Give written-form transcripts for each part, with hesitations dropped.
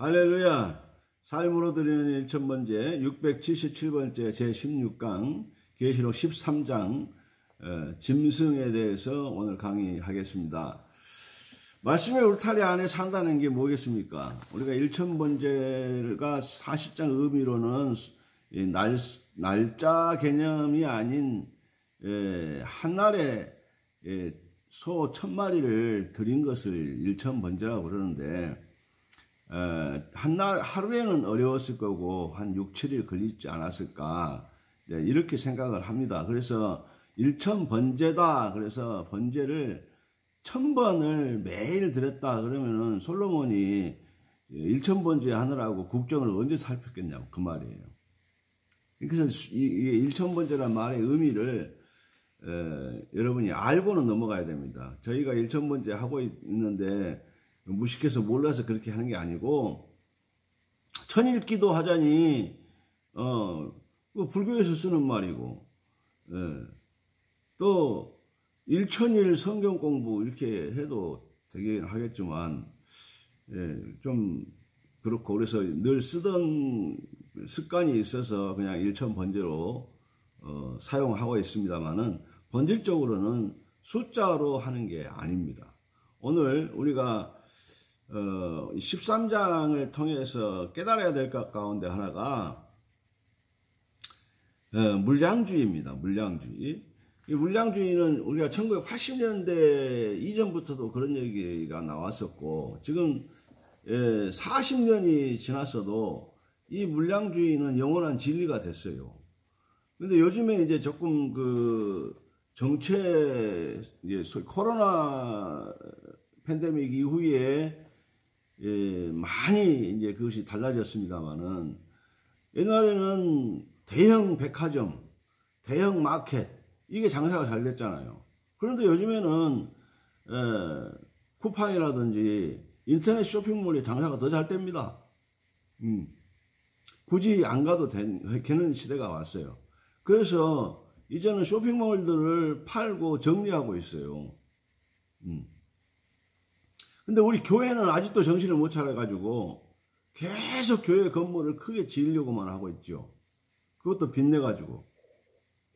할렐루야. 삶으로 드리는 1000번째 677번째 제16강 계시록 13장 짐승에 대해서 오늘 강의하겠습니다. 말씀의 울타리 안에 산다는 게 뭐겠습니까? 우리가 1000번째가 사실상 의미로는 날짜 개념이 아닌 한날에 소 1000마리를 드린 것을 1000번째라고 그러는데 하루에는 어려웠을 거고 한 6, 7일 걸리지 않았을까 이렇게 생각을 합니다. 그래서 1000번제다. 그래서 번제를 1000번을 매일 드렸다 그러면은 솔로몬이 1000번제 하느라고 국정을 언제 살폈겠냐고 그 말이에요. 그래서 이 1000번제란 말의 의미를 여러분이 알고는 넘어가야 됩니다. 저희가 1000번제 하고 있는데 무식해서 몰라서 그렇게 하는 게 아니고, 천일기도 하자니 불교에서 쓰는 말이고, 또 1000일 성경 공부 이렇게 해도 되긴 하겠지만 좀 그렇고, 그래서 늘 쓰던 습관이 있어서 그냥 1000번제로 사용하고 있습니다만은 본질적으로는 숫자로 하는 게 아닙니다. 오늘 우리가 13장을 통해서 깨달아야 될 것 가운데 하나가 물량주의입니다. 물량주의. 이 물량주의는 우리가 1980년대 이전부터도 그런 얘기가 나왔었고, 지금 40년이 지났어도 이 물량주의는 영원한 진리가 됐어요. 근데 요즘에 이제 조금 정체, 코로나 팬데믹 이후에 많이 이제 그것이 달라졌습니다만은, 옛날에는 대형 백화점, 대형 마켓, 이게 장사가 잘 됐잖아요. 그런데 요즘에는 쿠팡이라든지 인터넷 쇼핑몰이 장사가 더 잘 됩니다. 굳이 안 가도 되는 시대가 왔어요. 그래서 이제는 쇼핑몰들을 팔고 정리하고 있어요. 근데 우리 교회는 아직도 정신을 못 차려가지고 계속 교회 건물을 크게 지으려고만 하고 있죠. 그것도 빚내가지고.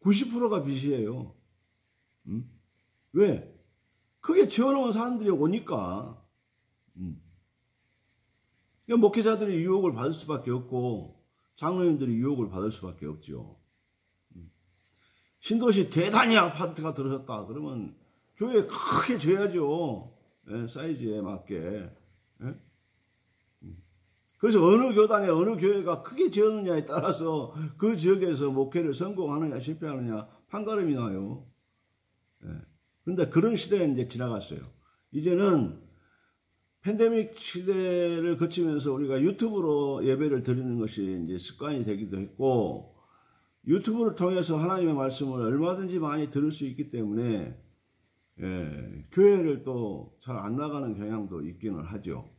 90%가 빚이에요. 왜? 크게 지어놓은 사람들이 오니까. 그러니까 목회자들이 유혹을 받을 수밖에 없고, 장로님들이 유혹을 받을 수밖에 없죠. 신도시 대단히 아파트가 들어섰다 그러면 교회에 크게 줘야죠. 사이즈에 맞게. 그래서 어느 교단에 어느 교회가 크게 지었느냐에 따라서 그 지역에서 목회를 성공하느냐 실패하느냐 판가름이 나요. 그런데 그런 시대는 이제 지나갔어요. 이제는 팬데믹 시대를 거치면서 우리가 유튜브로 예배를 드리는 것이 이제 습관이 되기도 했고, 유튜브를 통해서 하나님의 말씀을 얼마든지 많이 들을 수 있기 때문에 교회를 또 잘 안 나가는 경향도 있기는 하죠.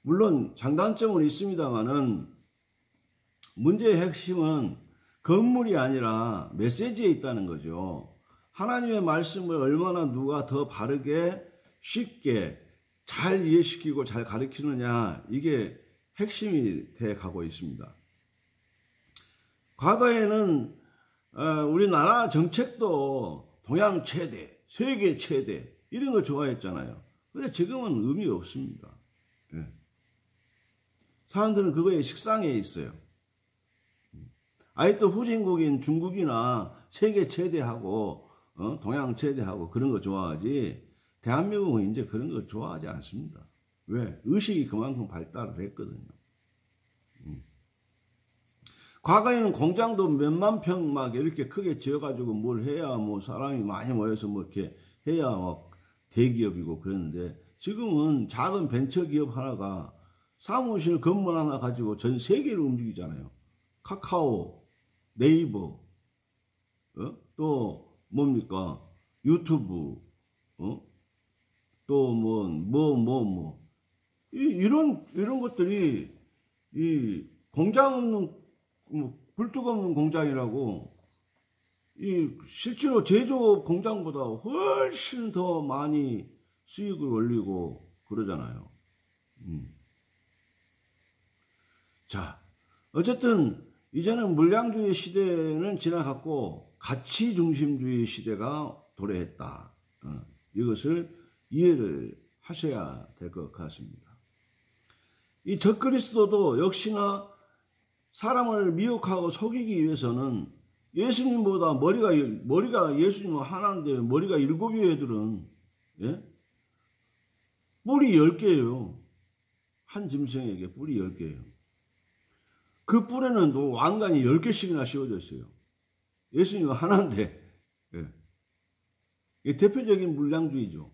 물론 장단점은 있습니다만은 문제의 핵심은 건물이 아니라 메시지에 있다는 거죠. 하나님의 말씀을 얼마나 누가 더 바르게 쉽게 잘 이해시키고 잘 가르치느냐, 이게 핵심이 돼 가고 있습니다. 과거에는 우리나라 정책도 동양 최대, 세계 최대 이런 거 좋아했잖아요. 근데 지금은 의미 없습니다. 사람들은 그거에 식상해 있어요. 아직도 후진국인 중국이나 세계 최대하고 동양 최대하고 그런 거 좋아하지, 대한민국은 이제 그런 거 좋아하지 않습니다. 왜? 의식이 그만큼 발달을 했거든요. 과거에는 공장도 몇만 평 막 이렇게 크게 지어가지고 뭘 해야 뭐 사람이 많이 모여서 뭐 이렇게 해야 막 대기업이고 그랬는데, 지금은 작은 벤처기업 하나가 사무실 건물 하나 가지고 전 세계를 움직이잖아요. 카카오, 네이버, 또 뭡니까? 유튜브, 또 이런 것들이 이 공장 없는, 굴뚝 없는 공장이라고, 실제로 제조업 공장보다 훨씬 더 많이 수익을 올리고 그러잖아요. 자, 어쨌든 이제는 물량주의 시대는 지나갔고 가치 중심주의 시대가 도래했다. 이것을 이해를 하셔야 될 것 같습니다. 이 적그리스도도 역시나 사람을 미혹하고 속이기 위해서는 예수님보다 머리가 예수님은 하나인데 머리가 7이 애들은, 예? 뿔이 10개예요. 한 짐승에게 뿔이 10개예요. 그 뿔에는 또 왕관이 10개씩이나 씌워져 있어요. 예수님은 하나인데, 예. 이게 대표적인 물량주의죠.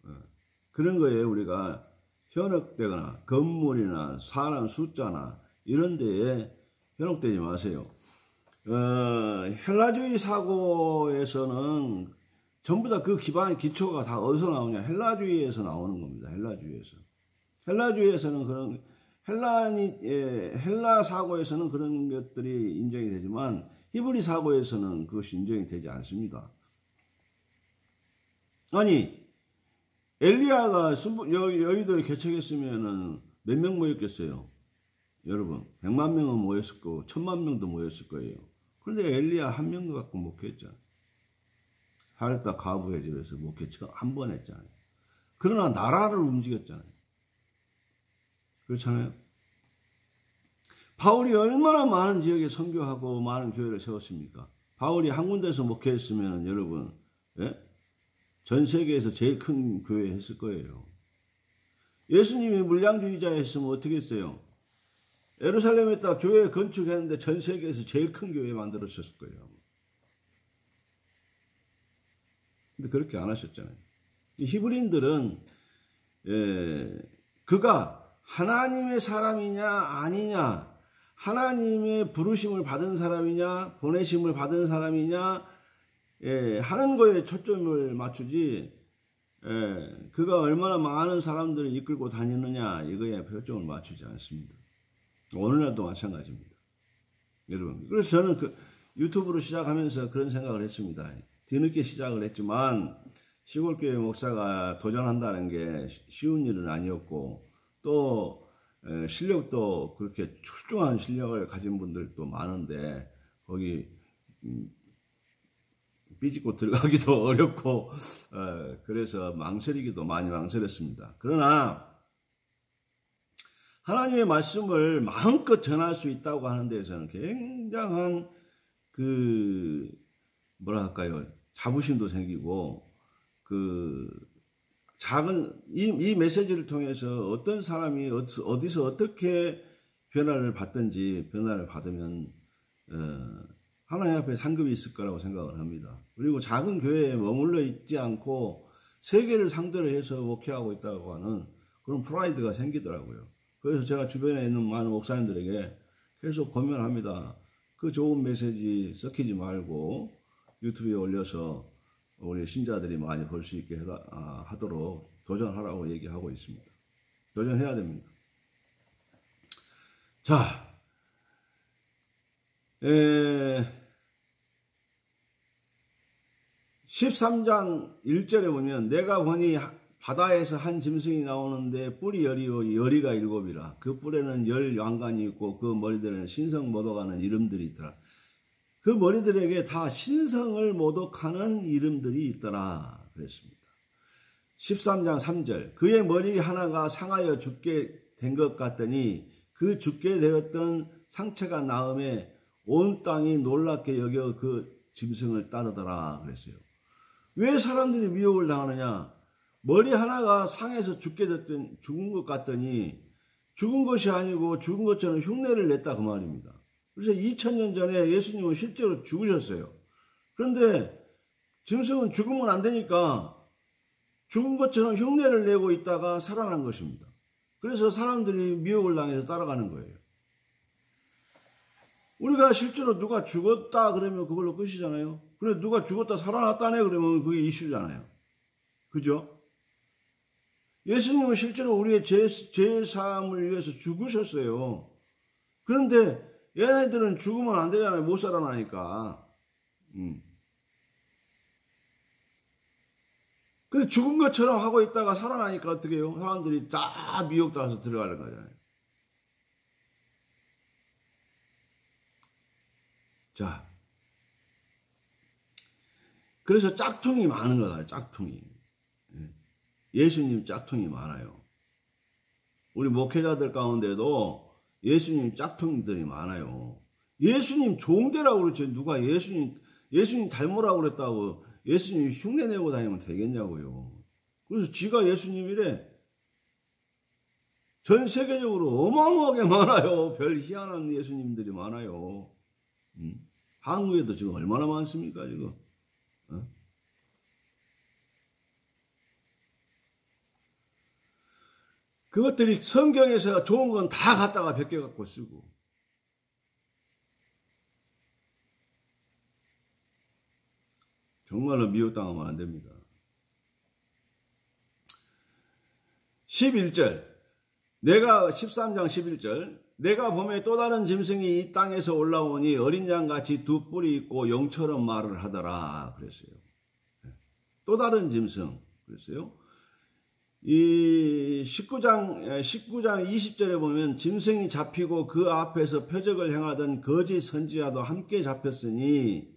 예. 그런 거에 우리가 현혹되거나 건물이나 사람 숫자나 이런 데에 현혹되지 마세요. 헬라주의 사고에서는 전부 다 그 기초가 다 어디서 나오냐? 헬라주의에서 나오는 겁니다. 헬라주의에서는 그런 헬라 사고에서는 그런 것들이 인정이 되지만 히브리 사고에서는 그것이 인정이 되지 않습니다. 아니, 엘리야가 여의도에 개척했으면은 몇 명 모였겠어요? 여러분, 100만 명은 모였을 거고 1000만 명도 모였을 거예요. 그런데 엘리야 한 명도 갖고 목회했잖아요. 사렙다 가부의 집에서 목회 한 번 했잖아요. 그러나 나라를 움직였잖아요. 그렇잖아요. 바울이 얼마나 많은 지역에 선교하고 많은 교회를 세웠습니까? 바울이 한 군데서 목회했으면 여러분, 예? 전 세계에서 제일 큰 교회 했을 거예요. 예수님이 물량주의자였으면 어떻게 했어요? 예루살렘에다 교회 건축했는데 전 세계에서 제일 큰 교회 만들어졌을 거예요. 근데 그렇게 안 하셨잖아요. 히브리인들은 그가 하나님의 사람이냐 아니냐, 하나님의 부르심을 받은 사람이냐 보내심을 받은 사람이냐 하는 거에 초점을 맞추지 그가 얼마나 많은 사람들을 이끌고 다니느냐 이거에 초점을 맞추지 않습니다. 오늘날도 마찬가지입니다. 여러분, 그래서 저는 그 유튜브로 시작하면서 그런 생각을 했습니다. 뒤늦게 시작을 했지만 시골교회 목사가 도전한다는 게 쉬운 일은 아니었고 또 실력도 그렇게 출중한 실력을 가진 분들도 많은데 거기 삐집고 들어가기도 어렵고 그래서 망설이기도 많이 망설였습니다. 그러나 하나님의 말씀을 마음껏 전할 수 있다고 하는 데에서는 굉장한 뭐랄까요, 자부심도 생기고 작은 이 메시지를 통해서 어떤 사람이 어디서 어떻게 변화를 받으면 하나님 앞에 상급이 있을 거라고 생각을 합니다. 그리고 작은 교회에 머물러 있지 않고 세계를 상대로 해서 목회하고 있다고 하는 그런 프라이드가 생기더라고요. 그래서 제가 주변에 있는 많은 목사님들에게 계속 권면합니다. 그 좋은 메시지 썩히지 말고 유튜브에 올려서 우리 신자들이 많이 볼 수 있게 하도록 도전하라고 얘기하고 있습니다. 도전해야 됩니다. 자, 13장 1절에 보면 내가 보니 바다에서 한 짐승이 나오는데 뿔이 여리가 7이라. 그 뿔에는 10왕관이 있고 그 머리들에는 신성 모독하는 이름들이 있더라. 그 머리들에게 다 신성을 모독하는 이름들이 있더라 그랬습니다. 13장 3절 그의 머리 하나가 상하여 죽게 된 것 같더니 그 죽게 되었던 상처가 나음에 온 땅이 놀랍게 여겨 그 짐승을 따르더라 그랬어요. 왜 사람들이 미혹을 당하느냐? 머리 하나가 상해서 죽은 것 같더니 죽은 것이 아니고 죽은 것처럼 흉내를 냈다 그 말입니다. 그래서 2000년 전에 예수님은 실제로 죽으셨어요. 그런데 짐승은 죽으면 안 되니까 죽은 것처럼 흉내를 내고 있다가 살아난 것입니다. 그래서 사람들이 미혹을 당해서 따라가는 거예요. 우리가 실제로 누가 죽었다 그러면 그걸로 끝이잖아요. 그래 누가 죽었다 살아났다네 그러면 그게 이슈잖아요. 그죠? 예수님은 실제로 우리의 죄사함을 위해서 죽으셨어요. 그런데 얘네들은 죽으면 안 되잖아요. 못 살아나니까. 그래서 죽은 것처럼 하고 있다가 살아나니까 어떻게 해요? 사람들이 다 미혹당해서 들어가는 거잖아요. 자, 그래서 짝퉁이 많은 거다. 짝퉁이. 예수님 짝퉁이 많아요. 우리 목회자들 가운데도 예수님 짝퉁들이 많아요. 예수님 종대라고 그러지 누가 예수님 닮으라고 그랬다고 예수님 흉내내고 다니면 되겠냐고요. 그래서 지가 예수님이래. 전 세계적으로 어마어마하게 많아요. 별 희한한 예수님들이 많아요. 한국에도 지금 얼마나 많습니까 지금. 그것들이 성경에서 좋은 건 다 갖다가 베껴갖고 쓰고. 정말로 미혹당하면 안 됩니다. 11절. 13장 11절. 내가 봄에 또 다른 짐승이 이 땅에서 올라오니 어린 양같이 두 뿔이 있고 용처럼 말을 하더라. 그랬어요. 또 다른 짐승. 그랬어요. 이 19장 20절에 보면 짐승이 잡히고 그 앞에서 표적을 행하던 거짓 선지자도 함께 잡혔으니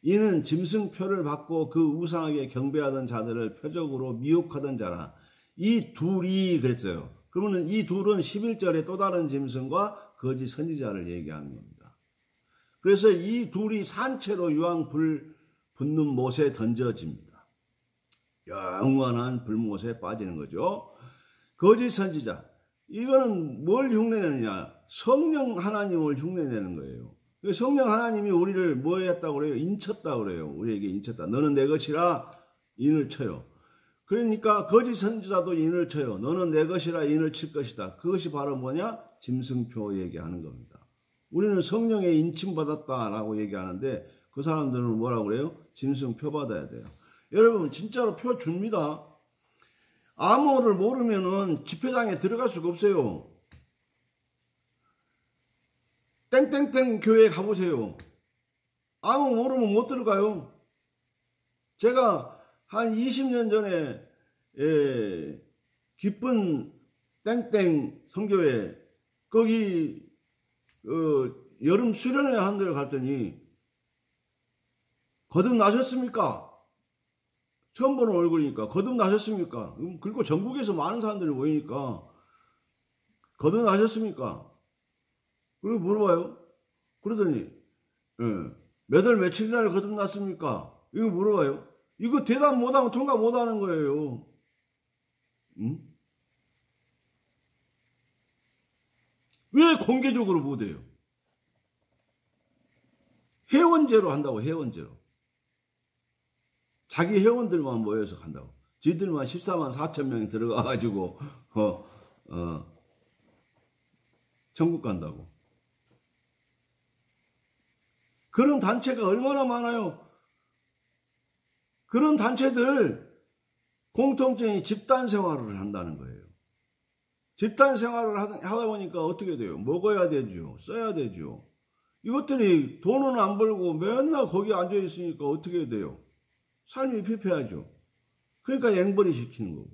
이는 짐승표를 받고 그 우상에게 경배하던 자들을 표적으로 미혹하던 자라. 이 둘이 그랬어요. 그러면 이 둘은 11절에 또 다른 짐승과 거짓 선지자를 얘기하는 겁니다. 그래서 이 둘이 산채로 유황 불 붙는 못에 던져집니다. 영원한 불못에 빠지는 거죠. 거짓 선지자. 이거는 뭘 흉내내느냐? 성령 하나님을 흉내내는 거예요. 성령 하나님이 우리를 뭐 했다고 그래요? 인쳤다고 그래요. 우리에게 인쳤다. 너는 내 것이라 인을 쳐요. 그러니까 거짓 선지자도 인을 쳐요. 너는 내 것이라 인을 칠 것이다. 그것이 바로 뭐냐? 짐승표 얘기하는 겁니다. 우리는 성령에 인침받았다라고 얘기하는데 그 사람들은 뭐라고 그래요? 짐승표 받아야 돼요. 여러분 진짜로 표 줍니다. 암호를 모르면은 집회장에 들어갈 수가 없어요. 땡땡땡 교회에 가보세요. 암호 모르면 못 들어가요. 제가 한 20년 전에 기쁜 땡땡 성교회 거기 여름 수련회 한 데를 갔더니 거듭나셨습니까? 처음 보는 얼굴이니까 거듭나셨습니까? 그리고 전국에서 많은 사람들이 모이니까 거듭나셨습니까? 그리고 물어봐요. 그러더니 몇 월 며칠 날 거듭났습니까? 이거 물어봐요. 이거 대답 못하면 통과 못하는 거예요. 응? 왜 공개적으로 못해요? 회원제로 한다고. 회원제로. 자기 회원들만 모여서 간다고. 지들만 14만 4천 명이 들어가가지고 천국 간다고. 그런 단체가 얼마나 많아요. 그런 단체들 공통점이 집단 생활을 한다는 거예요. 집단 생활을 하다 보니까 어떻게 돼요? 먹어야 되죠. 써야 되죠. 이것들이 돈은 안 벌고 맨날 거기 앉아 있으니까 어떻게 돼요? 삶이 피폐하죠. 그러니까 앵벌이 시키는 거고.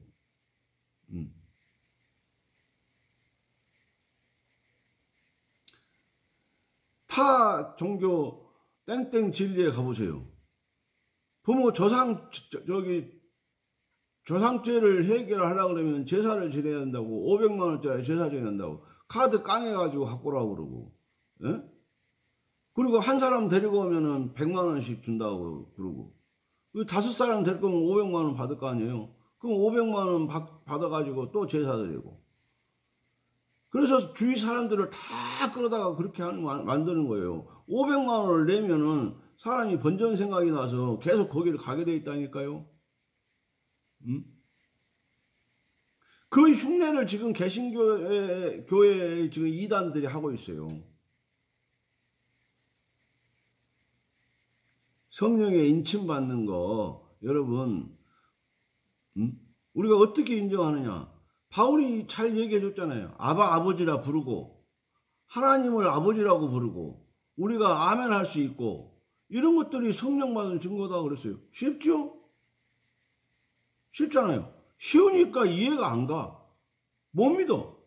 타 종교 땡땡 진리에 가보세요. 부모 조상죄를 해결하려고 그러면 제사를 지내야 된다고 500만 원짜리 제사 지내야 된다고 카드 깡해가지고 갖고 오라고 그러고. 예? 그리고 한 사람 데리고 오면은 100만 원씩 준다고 그러고. 5사람 데리고 오면 500만 원 받을 거 아니에요. 그럼 500만 원 받아가지고 또 제사 드리고. 그래서 주위 사람들을 다 끌어다가 그렇게 만드는 거예요. 500만 원을 내면은 사람이 번전 생각이 나서 계속 거기를 가게 돼 있다니까요. 그 흉내를 지금 개신교회 지금 이단들이 하고 있어요. 성령에 인침받는 거, 여러분, 우리가 어떻게 인정하느냐? 바울이 잘 얘기해 줬잖아요. 아버지라 부르고, 하나님을 아버지라고 부르고, 우리가 아멘 할 수 있고, 이런 것들이 성령 받은 증거다 그랬어요. 쉽죠? 쉽잖아요. 쉬우니까 이해가 안 가. 못 믿어.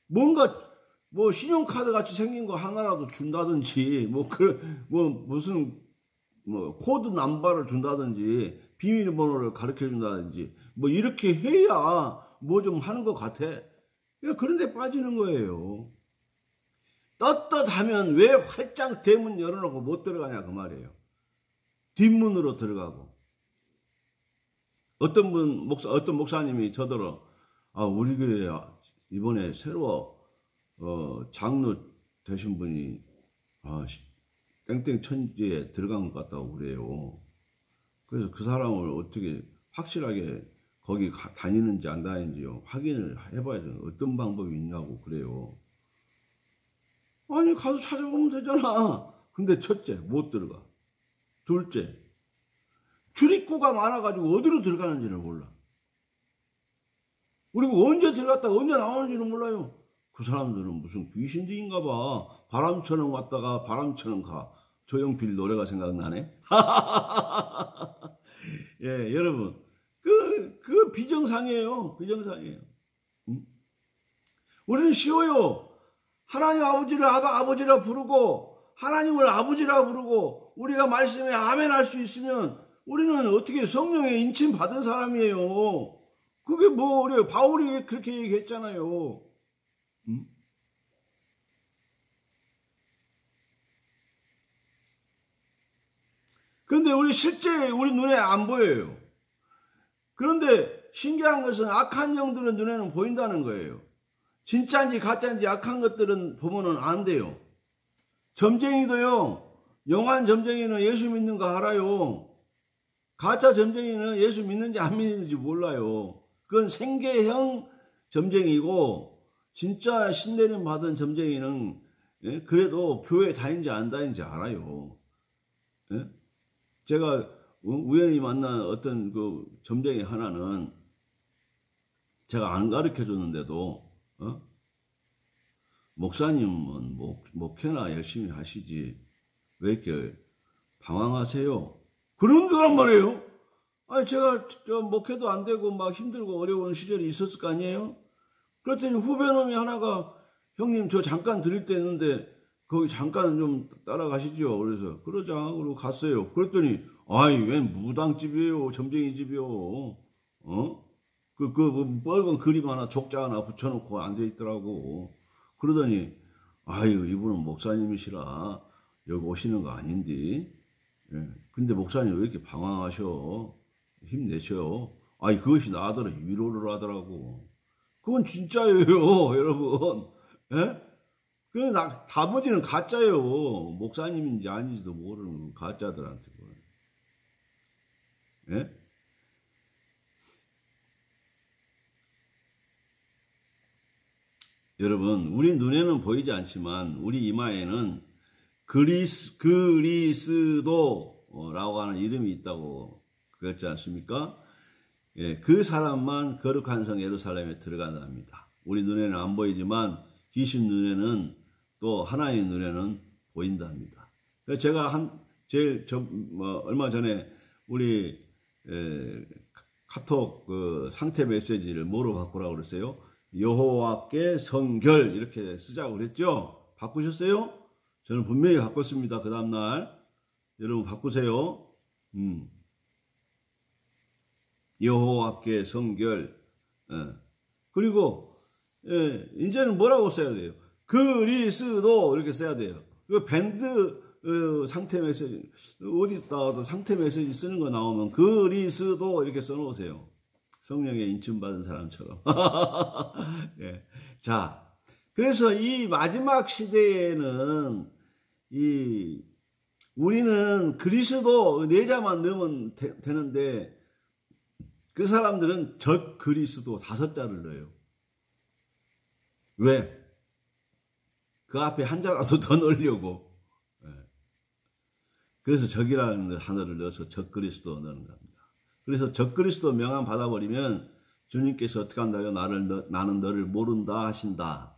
뭔가 뭐 신용카드 같이 생긴 거 하나라도 준다든지 무슨 뭐 코드 넘버를 준다든지 비밀번호를 가르쳐 준다든지 뭐 이렇게 해야 뭐 좀 하는 것 같아. 그런데 빠지는 거예요. 떳떳하면 왜 활짝 대문 열어놓고 못 들어가냐 그 말이에요. 뒷문으로 들어가고. 어떤 목사님이 저더러 우리 교회 이번에 새로 장로 되신 분이 땡땡 천지에 들어간 것 같다고 그래요. 그래서 그 사람을 어떻게 확실하게 거기 다니는지 안 다니는지요 확인을 해봐야 돼요. 어떤 방법이 있냐고 그래요. 아니 가서 찾아보면 되잖아. 근데 첫째 못 들어가. 둘째 출입구가 많아가지고 어디로 들어가는지를 몰라. 그리고 언제 들어갔다가 언제 나오는지는 몰라요. 그 사람들은 무슨 귀신들인가 봐. 바람처럼 왔다가 바람처럼 가. 조용필 노래가 생각나네. 예, 여러분. 그 비정상이에요. 비정상이에요. 응? 우리는 쉬워요. 하나님 아버지를 아버지라 부르고, 하나님을 아버지라 부르고, 우리가 말씀에 아멘 할 수 있으면, 우리는 어떻게 성령의 인침 받은 사람이에요. 그게 뭐, 어려요. 바울이 그렇게 얘기했잖아요. 응? 그런데 실제 우리 눈에 안 보여요. 그런데 신기한 것은 악한 영들은 눈에는 보인다는 거예요. 진짜인지 가짜인지 악한 것들은 보면은 안 돼요. 점쟁이도요. 용한 점쟁이는 예수 믿는 거 알아요. 가짜 점쟁이는 예수 믿는지 안 믿는지 몰라요. 그건 생계형 점쟁이고 진짜 신내림 받은 점쟁이는 그래도 교회 다니는지 안 다니는지 알아요. 제가 우연히 만난 어떤 그 점쟁이 하나는 제가 안 가르쳐 줬는데도 목사님은 목회나 열심히 하시지 왜 이렇게 방황하세요? 그런 거란 말이에요. 아니 제가 목회도 안 되고 막 힘들고 어려운 시절이 있었을 거 아니에요? 그랬더니 후배놈이 하나가 형님 저 잠깐 드릴 때 있는데 거기 잠깐 좀 따라가시죠. 그래서 그러자 그러고 갔어요. 그랬더니 웬 무당집이에요. 점쟁이 집이요. 그 빨간 그림 하나 족자 하나 붙여놓고 앉아있더라고. 그러더니 이분은 목사님이시라 여기 오시는 거 아닌데. 예. 근데 목사님 왜 이렇게 방황하셔? 힘내셔. 그것이 나더러 위로를 하더라고. 그건 진짜예요, 여러분. 예? 나머지는 가짜예요. 목사님인지 아닌지도 모르는 가짜들한테. 예? 여러분, 우리 눈에는 보이지 않지만 우리 이마에는 그리스도라고 하는 이름이 있다고 그랬지 않습니까? 예, 그 사람만 거룩한 성 예루살렘에 들어간답니다. 우리 눈에는 안 보이지만 귀신 눈에는 또 하나님 눈에는 보인답니다. 제가 얼마 전에 우리 카톡 그 상태 메시지를 뭐로 바꾸라고 그랬어요? 여호와께 성결 이렇게 쓰자고 그랬죠? 바꾸셨어요? 저는 분명히 바꿨습니다. 그 다음날 여러분 바꾸세요. 여호와께 성결. 그리고 이제는 뭐라고 써야 돼요? 그리스도 이렇게 써야 돼요. 그 밴드 상태 메시지 어디다가도 상태 메시지 쓰는 거 나오면 그리스도 이렇게 써놓으세요. 성령의 인침 받은 사람처럼. 예. 자, 그래서 이 마지막 시대에는 우리는 그리스도 4자만 넣으면 되는데 그 사람들은 적 그리스도 5자를 넣어요. 왜? 그 앞에 한 자라도 더 넣으려고. 그래서 적이라는 하나를 넣어서 적 그리스도 넣는 겁니다. 그래서 적 그리스도 명함 받아버리면 주님께서 어떻게 한다요? 나는 너를 모른다 하신다.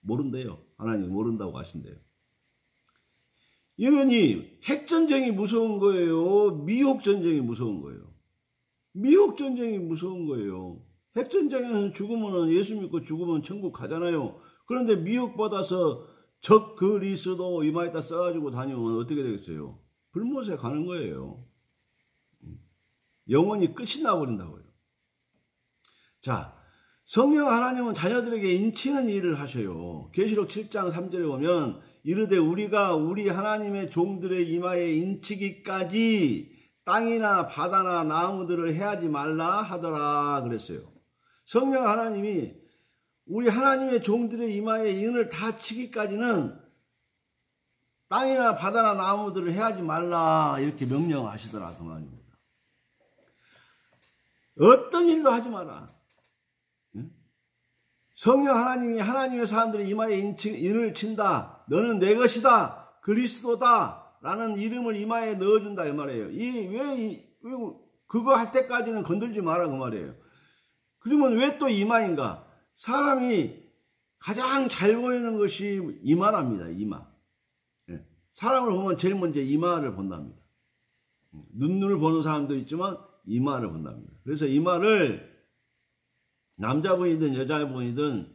모른대요. 하나님 모른다고 하신대요. 이러니 핵전쟁이 무서운 거예요? 미혹전쟁이 무서운 거예요? 미혹전쟁이 무서운 거예요. 핵전쟁에서 죽으면 예수 믿고 죽으면 천국 가잖아요. 그런데 미혹받아서 적 그리스도 이마에다 써가지고 다니면 어떻게 되겠어요? 불못에 가는 거예요. 영원히 끝이 나버린다고요. 자, 성령 하나님은 자녀들에게 인치는 일을 하셔요. 계시록 7장 3절에 보면 이르되 우리가 우리 하나님의 종들의 이마에 인치기까지 땅이나 바다나 나무들을 해하지 말라 하더라 그랬어요. 성령 하나님이 우리 하나님의 종들의 이마에 인을 다 치기까지는 땅이나 바다나 나무들을 해하지 말라 이렇게 명령하시더라 그 말입니다. 어떤 일도 하지 마라. 성령 하나님이 하나님의 사람들의 이마에 인을 친다. 너는 내 것이다. 그리스도다. 라는 이름을 이마에 넣어준다 이 말이에요. 그거 할 때까지는 건들지 마라 그 말이에요. 그러면 왜 또 이마인가? 사람이 가장 잘 보이는 것이 이마랍니다. 이마. 사람을 보면 제일 먼저 이마를 본답니다. 눈을 보는 사람도 있지만 이마를 본답니다. 그래서 이마를 남자분이든 여자분이든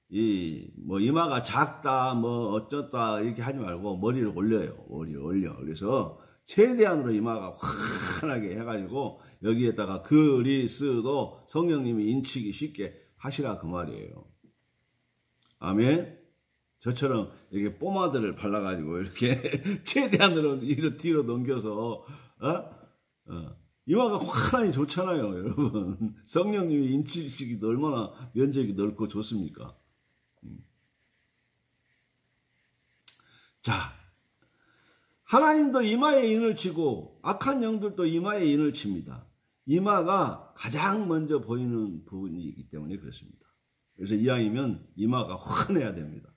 이마가 작다 뭐 어쩌다 이렇게 하지 말고 머리를 올려요. 머리를 올려. 그래서 최대한으로 이마가 환하게 해가지고 여기에다가 그리스도 성령님이 인치기 쉽게 하시라 그 말이에요. 아멘. 저처럼 이렇게 포마드를 발라가지고 이렇게 최대한으로 뒤로 넘겨서 이마가 환하니 좋잖아요, 여러분. 성령님이 인치시기도 얼마나 면적이 넓고 좋습니까? 자, 하나님도 이마에 인을 치고 악한 영들도 이마에 인을 칩니다. 이마가 가장 먼저 보이는 부분이기 때문에 그렇습니다. 그래서 이왕이면 이마가 환해야 됩니다.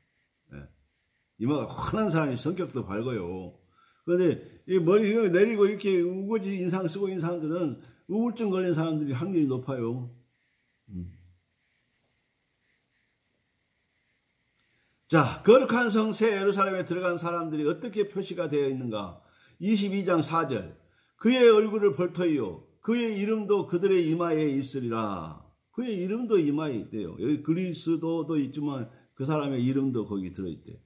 이마가 환한 사람이 성격도 밝아요. 그런데 이 머리 내리고 이렇게 우거지 인상 쓰고 있는 사람들은 우울증 걸린 사람들이 확률이 높아요. 자, 거룩한 성 새 예루살렘에 들어간 사람들이 어떻게 표시가 되어 있는가? 22장 4절. 그의 얼굴을 볼터이요. 그의 이름도 그들의 이마에 있으리라. 그의 이름도 이마에 있대요. 여기 그리스도도 있지만 그 사람의 이름도 거기 들어있대요.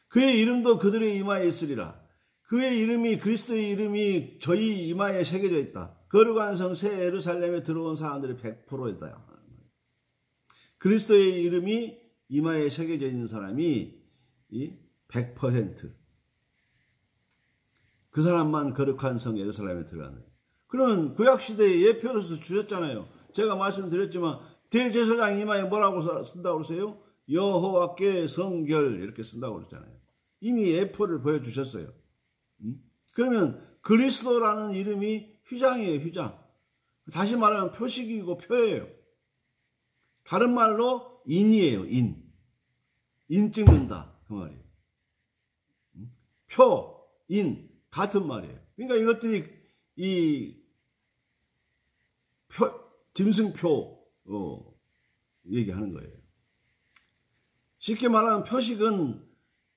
그의 이름도 그들의 이마에 있으리라. 그의 이름이 그리스도의 이름이 저희 이마에 새겨져 있다. 거룩한 성 새 예루살렘에 들어온 사람들이 100%다. 그리스도의 이름이 이마에 새겨져 있는 사람이 100%. 그 사람만 거룩한 성 예루살렘에 들어가는. 그러면 구약시대에 예표로서 주셨잖아요. 제가 말씀드렸지만 대제사장 이마에 뭐라고 쓴다고 그러세요? 여호와께 성결 이렇게 쓴다고 그랬잖아요. 이미 예표를 보여주셨어요. 그러면 그리스도라는 이름이 휘장이에요. 휘장. 다시 말하면 표식이고 표예요. 다른 말로 인이에요. 인 찍는다 그 말이에요. 표, 인 같은 말이에요. 그러니까 이것들이 이 짐승표 얘기하는 거예요. 쉽게 말하면 표식은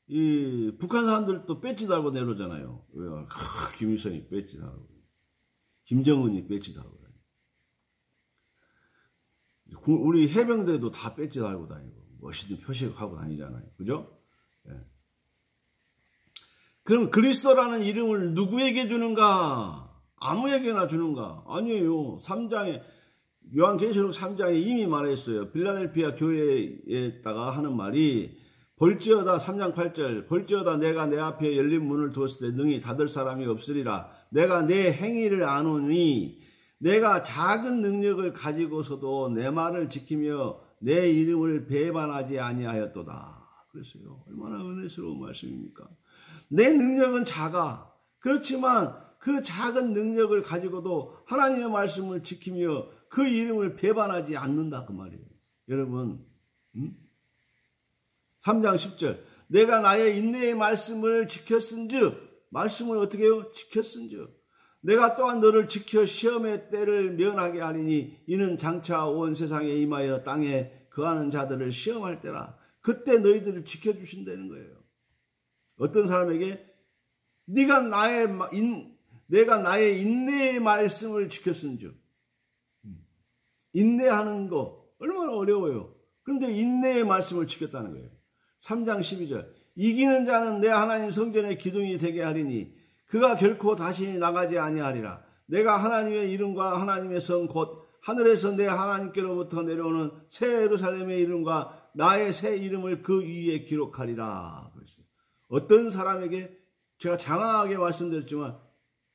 이 북한 사람들도 배지 달고 내려오잖아요. 김일성이 배지 달고, 김정은이 배지 달고, 우리 해병대도 다 배지 달고 다니고 멋있는 표식하고 다니잖아요. 그죠? 예. 그럼 그리스도라는 이름을 누구에게 주는가? 아무에게나 주는가? 아니에요. 3장에 요한계시록 3장에 이미 말했어요. 빌라델피아 교회에다가 하는 말이 볼지어다 3장 8절 볼지어다 내가 내 앞에 열린 문을 두었을 때 능히 닫을 사람이 없으리라. 내가 내 행위를 아노니 내가 작은 능력을 가지고서도 내 말을 지키며 내 이름을 배반하지 아니하였도다. 그랬어요. 얼마나 은혜스러운 말씀입니까? 내 능력은 작아. 그렇지만 그 작은 능력을 가지고도 하나님의 말씀을 지키며 그 이름을 배반하지 않는다 그 말이에요. 여러분 3장 10절 내가 나의 인내의 말씀을 지켰은즉 말씀을 어떻게 해요? 지켰은즉 내가 또한 너를 지켜 시험의 때를 면하게 하리니 이는 장차 온 세상에 임하여 땅에 거하는 자들을 시험할 때라. 그때 너희들을 지켜주신다는 거예요. 어떤 사람에게 내가 나의 인내의 말씀을 지켰은즉 인내하는 거 얼마나 어려워요. 그런데 인내의 말씀을 지켰다는 거예요. 3장 12절 이기는 자는 내 하나님 성전의 기둥이 되게 하리니 그가 결코 다시 나가지 아니하리라. 내가 하나님의 이름과 하나님의 성 곧 하늘에서 내 하나님께로부터 내려오는 새 예루살렘의 이름과 나의 새 이름을 그 위에 기록하리라. 그랬어요. 어떤 사람에게 제가 장황하게 말씀드렸지만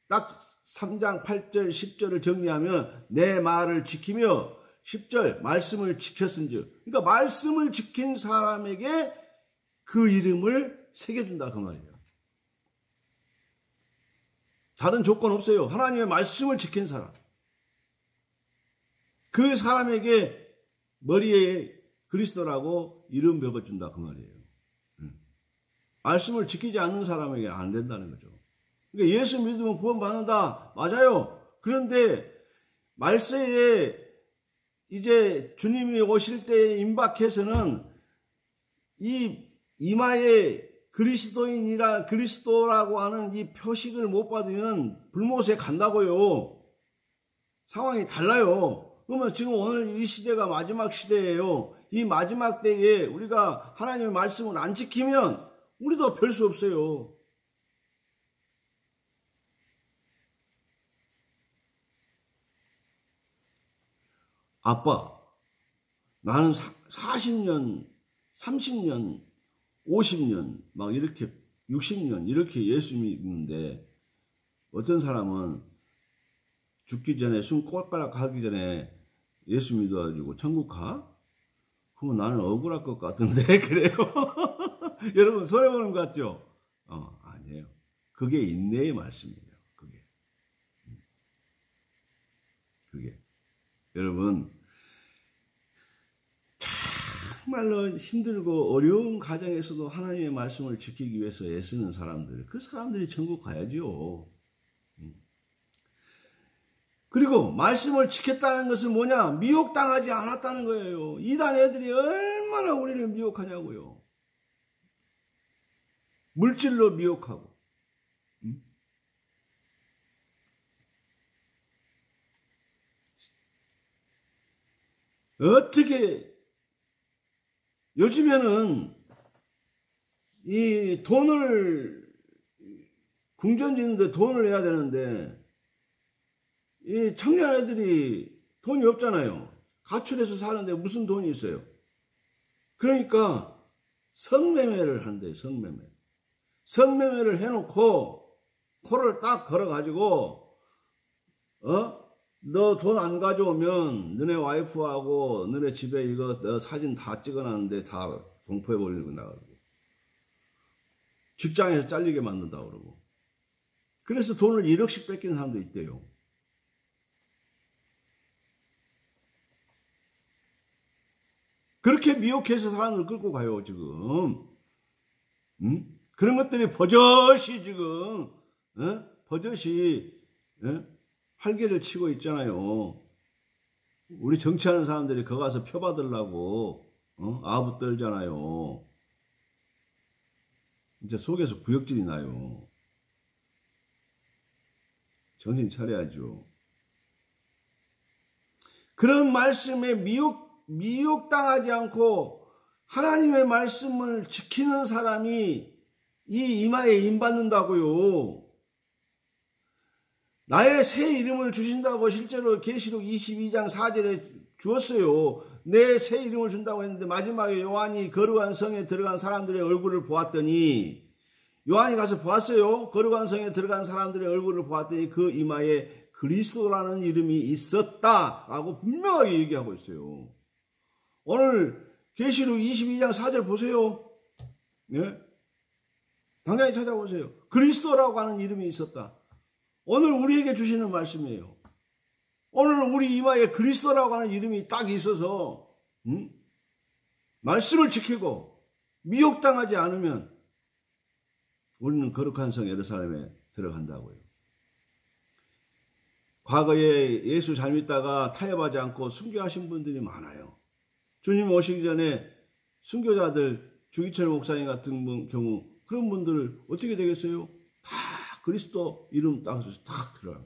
딱 3장 8절 10절을 정리하면 내 말을 지키며 10절 말씀을 지켰은즉 그러니까 말씀을 지킨 사람에게 그 이름을 새겨준다 그 말이에요. 다른 조건 없어요. 하나님의 말씀을 지킨 사람. 그 사람에게 머리에 그리스도라고 이름 적어준다 그 말이에요. 말씀을 지키지 않는 사람에게 안 된다는 거죠. 그러니까 예수 믿으면 구원받는다. 맞아요. 그런데 말세에 이제 주님이 오실 때에 임박해서는 이 이마에 그리스도라고 하는 이 표식을 못 받으면 불못에 간다고요. 상황이 달라요. 그러면 지금 오늘 이 시대가 마지막 시대예요. 이 마지막 때에 우리가 하나님의 말씀을 안 지키면 우리도 별 수 없어요. 아빠, 나는 40년, 30년, 50년, 막 이렇게 60년 이렇게 예수 믿는데 어떤 사람은 죽기 전에 숨 꼴깍 하기 전에 예수 믿어가지고 천국 가? 그러면 나는 억울할 것 같은데 그래요? 여러분 손해보는 것 같죠? 아니에요. 그게 인내의 말씀이에요. 그게 여러분 정말로 힘들고 어려운 가정에서도 하나님의 말씀을 지키기 위해서 애쓰는 사람들, 그 사람들이 천국 가야지요. 그리고 말씀을 지켰다는 것은 뭐냐? 미혹당하지 않았다는 거예요. 이단 애들이 얼마나 우리를 미혹하냐고요. 물질로 미혹하고. 어떻게 요즘에는 이 돈을 궁전 짓는데 돈을 내야 되는데 이 청년 애들이 돈이 없잖아요. 가출해서 사는데 무슨 돈이 있어요. 그러니까 성매매를 한대요. 성매매를 해놓고 코를 딱 걸어가지고 너 돈 안 가져오면 너네 와이프하고 너네 집에 이거 너 사진 다 찍어놨는데 다 공포해버리는 거 나가지고 직장에서 잘리게 만든다 그러고 그래서 돈을 1억씩 뺏기는 사람도 있대요. 그렇게 미혹해서 사람을 끌고 가요 지금. 그런 것들이 버젓이 지금 버젓이 활개를 치고 있잖아요. 우리 정치하는 사람들이 거기 가서 표 받으려고 아부 떨잖아요. 이제 속에서 구역질이 나요. 정신 차려야죠. 그런 말씀에 미혹당하지 않고 하나님의 말씀을 지키는 사람이 이 이마에 임받는다고요. 나의 새 이름을 주신다고 실제로 계시록 22장 4절에 주었어요. 내 새 이름을 준다고 했는데 마지막에 요한이 거룩한 성에 들어간 사람들의 얼굴을 보았더니 요한이 가서 보았어요. 거룩한 성에 들어간 사람들의 얼굴을 보았더니 그 이마에 그리스도라는 이름이 있었다라고 분명하게 얘기하고 있어요. 오늘 계시록 22장 4절 보세요. 예? 당장에 찾아보세요. 그리스도라고 하는 이름이 있었다. 오늘 우리에게 주시는 말씀이에요. 오늘 우리 이마에 그리스도라고 하는 이름이 딱 있어서 말씀을 지키고 미혹당하지 않으면 우리는 거룩한 성 예루살렘에 들어간다고요. 과거에 예수 잘 믿다가 타협하지 않고 순교하신 분들이 많아요. 주님 오시기 전에 순교자들 주기철 목사님 같은 경우 그런 분들 어떻게 되겠어요? 다 그리스도 이름 따서 딱 들어요.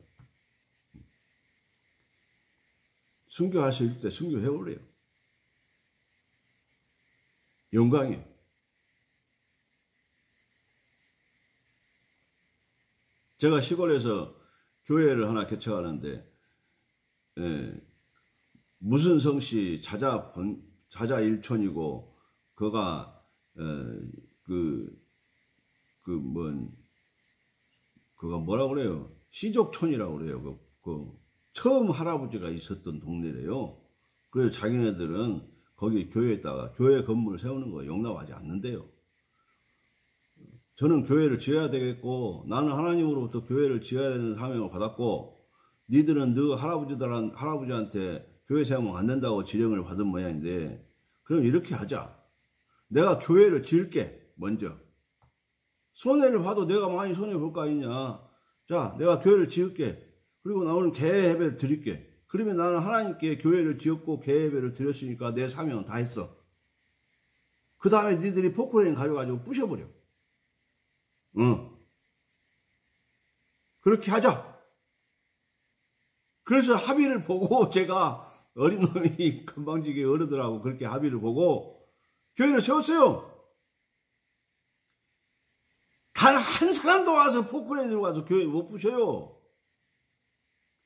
순교할 수 있을 때 순교해오래요. 영광이에요. 제가 시골에서 교회를 하나 개척하는데 무슨 성씨 자자 일촌이고 그가 그가 뭐라 그래요? 시족촌이라고 그래요. 처음 할아버지가 있었던 동네래요. 그래서 자기네들은 거기 교회에다가 교회 건물을 세우는 거 용납하지 않는데요. 저는 교회를 지어야 되겠고 나는 하나님으로부터 교회를 지어야 되는 사명을 받았고 니들은 너 할아버지한테 교회 세우면 안 된다고 지령을 받은 모양인데 그럼 이렇게 하자. 내가 교회를 지을게. 먼저. 손해를 봐도 내가 많이 손해볼 거 아니냐. 자, 내가 교회를 지을게. 그리고 나 오늘 개회 예배를 드릴게. 그러면 나는 하나님께 교회를 지었고 개회 예배를 드렸으니까 내 사명은 다 했어. 그 다음에 니들이 포크레인 가져가지고 부셔버려. 응. 그렇게 하자. 그래서 합의를 보고 제가 어린 놈이 건방지게 어르더라고 그렇게 합의를 보고 교회를 세웠어요. 단 한 사람도 와서 포크레인 들고 와서 교회 못 부셔요.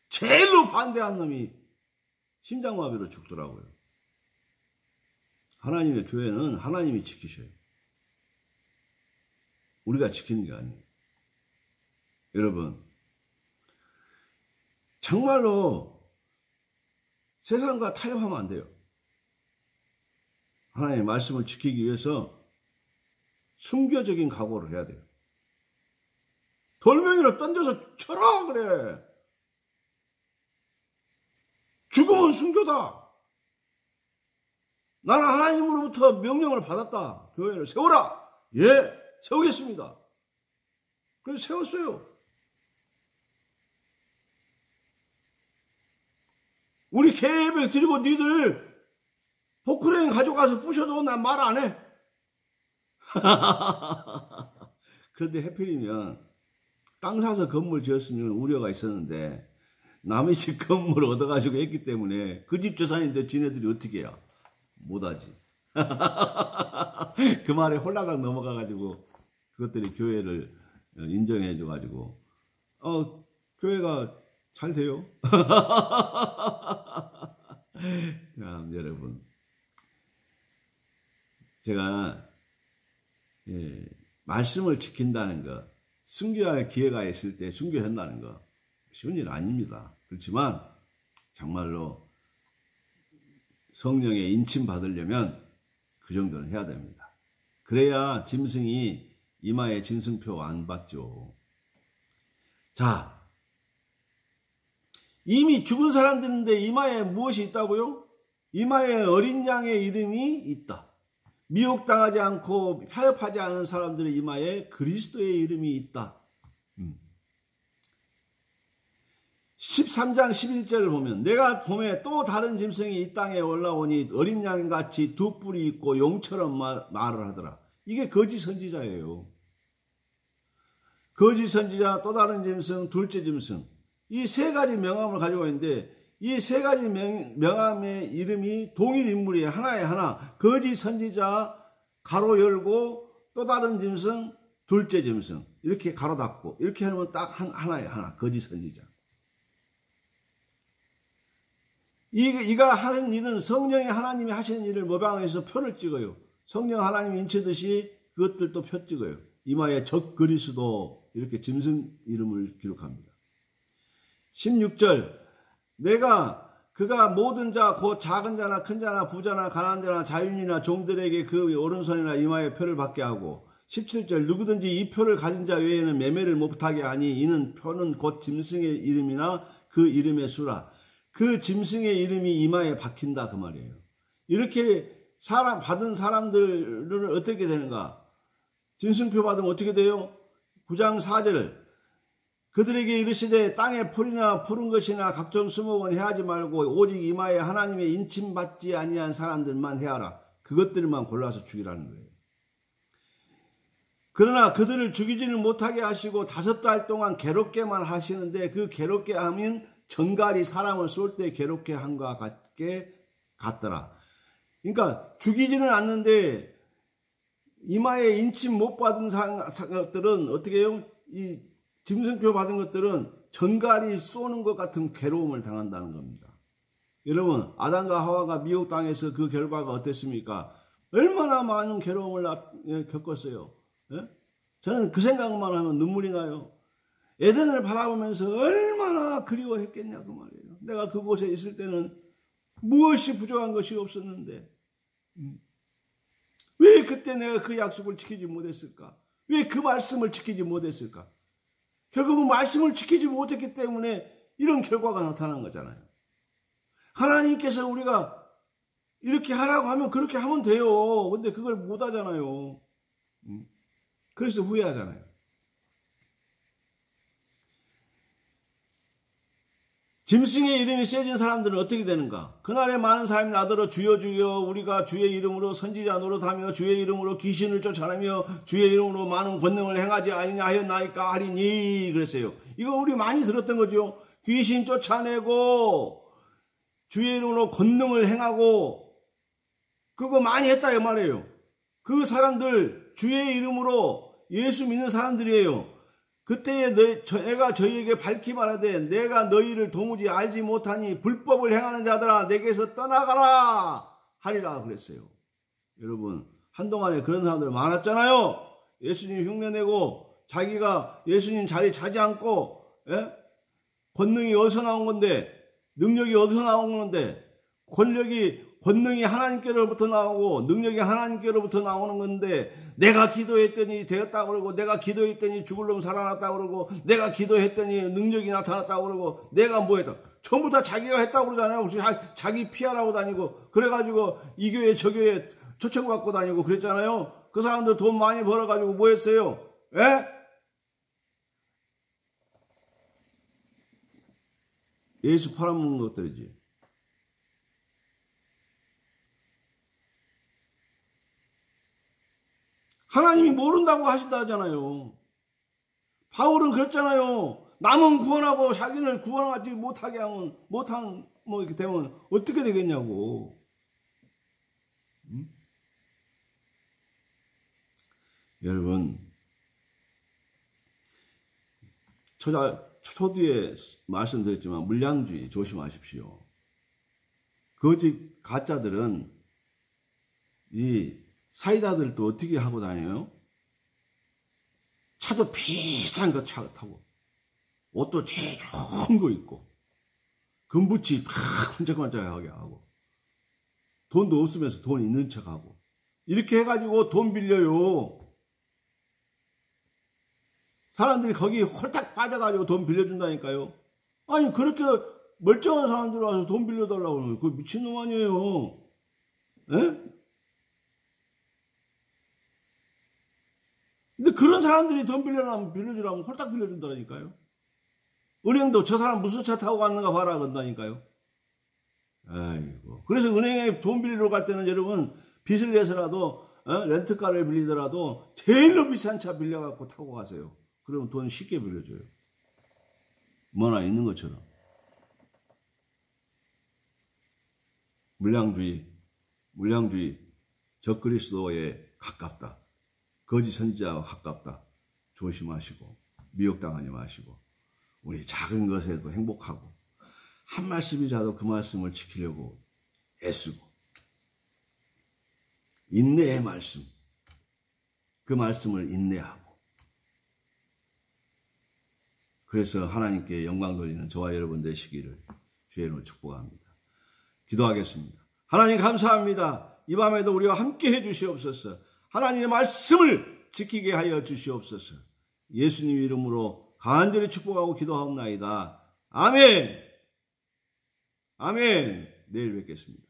제일로 반대한 놈이 심장마비로 죽더라고요. 하나님의 교회는 하나님이 지키셔요. 우리가 지키는 게 아니에요. 여러분, 정말로 세상과 타협하면 안 돼요. 하나님의 말씀을 지키기 위해서 순교적인 각오를 해야 돼요. 돌멩이를 던져서 쳐라 그래. 죽음은 순교다. 나는 하나님으로부터 명령을 받았다. 교회를 세우라. 예, 세우겠습니다. 그래서 세웠어요. 우리 개예배 드리고 니들 포크레인 가져가서 부셔도 난 말 안 해. 그런데 해필이면 땅 사서 건물 지었으면 우려가 있었는데 남의 집 건물 얻어가지고 했기 때문에 그 집 재산인데 지네들이 어떻게 해야? 못하지. 그 말에 홀라당 넘어가가지고 그것들이 교회를 인정해줘가지고 교회가 잘 돼요. 참, 여러분, 제가 말씀을 지킨다는 것, 순교할 기회가 있을 때 순교한다는 것 쉬운 일 아닙니다. 그렇지만 정말로 성령의 인침 받으려면 그 정도는 해야 됩니다. 그래야 짐승이 이마에 짐승표 안 받죠. 자, 이미 죽은 사람들인데 이마에 무엇이 있다고요? 이마에 어린 양의 이름이 있다. 미혹당하지 않고 타협하지 않은 사람들의 이마에 그리스도의 이름이 있다. 13장 11절을 보면 내가 봄에 또 다른 짐승이 이 땅에 올라오니 어린 양같이 두 뿔이 있고 용처럼 말을 하더라. 이게 거짓 선지자예요. 거짓 선지자, 또 다른 짐승, 둘째 짐승. 이 세 가지 명함을 가지고 있는데 이 세 가지 명함의 이름이 동일 인물이에요. 하나에 하나. 거짓 선지자 가로 열고 또 다른 짐승, 둘째 짐승. 이렇게 가로 닫고 이렇게 하면 딱 하나에 하나. 거짓 선지자. 이가 하는 일은 성령이 하나님이 하시는 일을 모방해서 표를 찍어요. 성령 하나님이 인치듯이 그것들도 표 찍어요. 이마에 적 그리스도 이렇게 짐승 이름을 기록합니다. 16절 그가 모든 자 곧 작은 자나 큰 자나 부자나 가난한 자나 자유인이나 종들에게 그 오른손이나 이마에 표를 받게 하고 17절 누구든지 이 표를 가진 자 외에는 매매를 못하게 하니 이는 표는 곧 짐승의 이름이나 그 이름의 수라. 그 짐승의 이름이 이마에 박힌다 그 말이에요. 이렇게 받은 사람들은 어떻게 되는가? 짐승표 받으면 어떻게 돼요? 9장 4절 그들에게 이르시되 땅에 풀이나 푸른 것이나 각종 수목은 해하지 말고 오직 이마에 하나님의 인침받지 아니한 사람들만 해하라. 그것들만 골라서 죽이라는 거예요. 그러나 그들을 죽이지는 못하게 하시고 5달 동안 괴롭게만 하시는데 그 괴롭게 하면 전갈이 사람을 쏠 때 괴롭게 한과 같게 같더라. 그러니까 죽이지는 않는데 이마에 인침 못 받은 것들은 어떻게 해요? 이 짐승표 받은 것들은 전갈이 쏘는 것 같은 괴로움을 당한다는 겁니다. 여러분, 아담과 하와가 미혹당해서 그 결과가 어땠습니까? 얼마나 많은 괴로움을 겪었어요. 예? 저는 그 생각만 하면 눈물이 나요. 에덴을 바라보면서 얼마나 그리워했겠냐 그 말이에요. 내가 그곳에 있을 때는 무엇이 부족한 것이 없었는데 왜 그때 내가 그 약속을 지키지 못했을까? 왜 그 말씀을 지키지 못했을까? 결국은 말씀을 지키지 못했기 때문에 이런 결과가 나타난 거잖아요. 하나님께서 우리가 이렇게 하라고 하면 그렇게 하면 돼요. 근데 그걸 못 하잖아요. 그래서 후회하잖아요. 짐승의 이름이 세진 사람들은 어떻게 되는가? 그날에 많은 사람이 나더러 주여 주여 우리가 주의 이름으로 선지자 노릇하며 주의 이름으로 귀신을 쫓아내며 주의 이름으로 많은 권능을 행하지 아니냐 하였나이까 하리니 그랬어요. 이거 우리 많이 들었던 거죠. 귀신 쫓아내고 주의 이름으로 권능을 행하고 그거 많이 했다 이 말이에요. 그 사람들 주의 이름으로 예수 믿는 사람들이에요. 그때에 내가 저희에게 밝히 말하되 내가 너희를 도무지 알지 못하니 불법을 행하는 자들아 내게서 떠나가라 하리라 그랬어요. 여러분 한동안에 그런 사람들 많았잖아요. 예수님 흉내내고 자기가 예수님 자리 차지 않고 권능이 어디서 나온 건데 능력이 어디서 나온 건데 권능이 하나님께로부터 나오고 능력이 하나님께로부터 나오는 건데 내가 기도했더니 되었다고 그러고 내가 기도했더니 죽을 놈 살아났다고 그러고 내가 기도했더니 능력이 나타났다고 그러고 내가 뭐 했다. 전부 다 자기가 했다고 그러잖아요. 자기 피하라고 다니고 그래가지고 이 교회 저 교회 초청받고 다니고 그랬잖아요. 그 사람들 돈 많이 벌어가지고 뭐 했어요? 예? 예수 팔아먹는 것들이지. 하나님이 모른다고 하신다 하잖아요. 바울은 그랬잖아요. 남은 구원하고 자기를 구원하지 못하게 하면, 이렇게 되면 어떻게 되겠냐고. 여러분, 초두에 말씀드렸지만 물량주의 조심하십시오. 거짓 가짜들은 이 사이다들도 어떻게 하고 다녀요? 차도 비싼 거 타고 옷도 제일 좋은 거 입고 금붙이 막 hun적hun적하게 하고 돈도 없으면서 돈 있는 척하고 이렇게 해가지고 돈 빌려요. 사람들이 거기 홀딱 빠져가지고 돈 빌려준다니까요. 아니 그렇게 멀쩡한 사람들 와서 돈 빌려달라고 그러면 그거 미친놈 아니에요. 에? 근데 그런 사람들이 돈 빌려주라면 홀딱 빌려준다니까요. 은행도 저 사람 무슨 차 타고 갔는가 봐라 그런다니까요. 아이고. 그래서 은행에 돈 빌리러 갈 때는 여러분 빚을 내서라도 렌트카를 빌리더라도 제일로 비싼 차 빌려갖고 타고 가세요. 그러면 돈 쉽게 빌려줘요. 뭐나 있는 것처럼. 물량주의 적그리스도에 가깝다. 거짓 선지자와 가깝다. 조심하시고 미혹당하지 마시고 우리 작은 것에도 행복하고 한 말씀이라도 그 말씀을 지키려고 애쓰고 인내의 말씀 그 말씀을 인내하고 그래서 하나님께 영광 돌리는 저와 여러분 되시기를 주의 이름으로 축복합니다. 기도하겠습니다. 하나님 감사합니다. 이 밤에도 우리와 함께 해 주시옵소서. 하나님의 말씀을 지키게 하여 주시옵소서. 예수님 이름으로 간절히 축복하고 기도하옵나이다. 아멘. 아멘. 내일 뵙겠습니다.